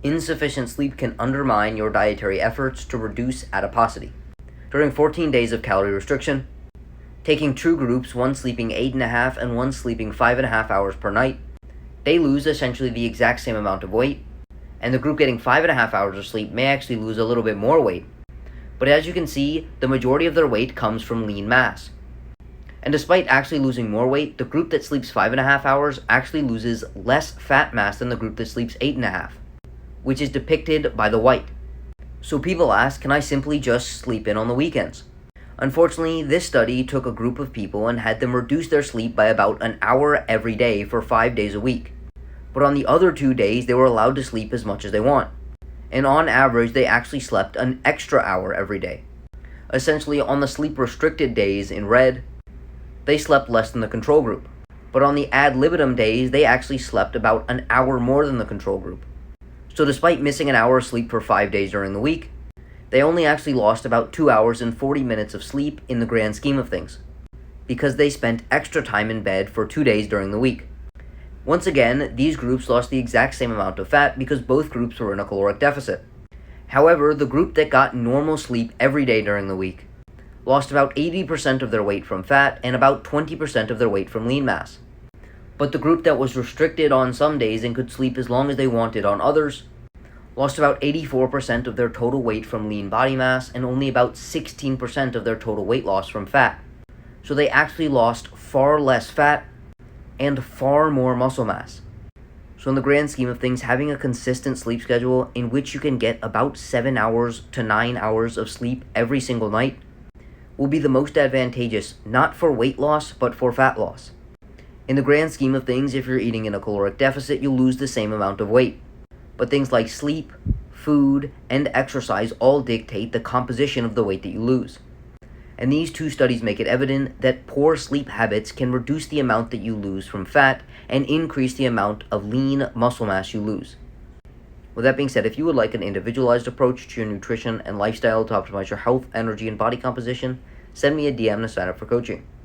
Insufficient sleep can undermine your dietary efforts to reduce adiposity. During 14 days of calorie restriction, taking two groups, one sleeping 8.5 and one sleeping 5.5 hours per night, they lose essentially the exact same amount of weight, and the group getting 5.5 hours of sleep may actually lose a little bit more weight. But as you can see, the majority of their weight comes from lean mass. And despite actually losing more weight, the group that sleeps 5.5 hours actually loses less fat mass than the group that sleeps 8.5, which is depicted by the white. So people ask, can I simply just sleep in on the weekends? Unfortunately, this study took a group of people and had them reduce their sleep by about an hour every day for 5 days a week. But on the other 2 days, they were allowed to sleep as much as they want. And on average, they actually slept an extra hour every day. Essentially, on the sleep-restricted days in red, they slept less than the control group. But on the ad libitum days, they actually slept about an hour more than the control group. So despite missing an hour of sleep for 5 days during the week, they only actually lost about 2 hours and 40 minutes of sleep in the grand scheme of things, because they spent extra time in bed for 2 days during the week. Once again, these groups lost the exact same amount of fat because both groups were in a caloric deficit. However, the group that got normal sleep every day during the week lost about 80% of their weight from fat and about 20% of their weight from lean mass. But the group that was restricted on some days and could sleep as long as they wanted on others lost about 84% of their total weight from lean body mass and only about 16% of their total weight loss from fat. So they actually lost far less fat and far more muscle mass. So in the grand scheme of things, having a consistent sleep schedule in which you can get about 7 hours to 9 hours of sleep every single night will be the most advantageous, not for weight loss, but for fat loss. In the grand scheme of things, if you're eating in a caloric deficit, you'll lose the same amount of weight. But things like sleep, food, and exercise all dictate the composition of the weight that you lose. And these two studies make it evident that poor sleep habits can reduce the amount that you lose from fat and increase the amount of lean muscle mass you lose. With that being said, if you would like an individualized approach to your nutrition and lifestyle to optimize your health, energy, and body composition, send me a DM to sign up for coaching.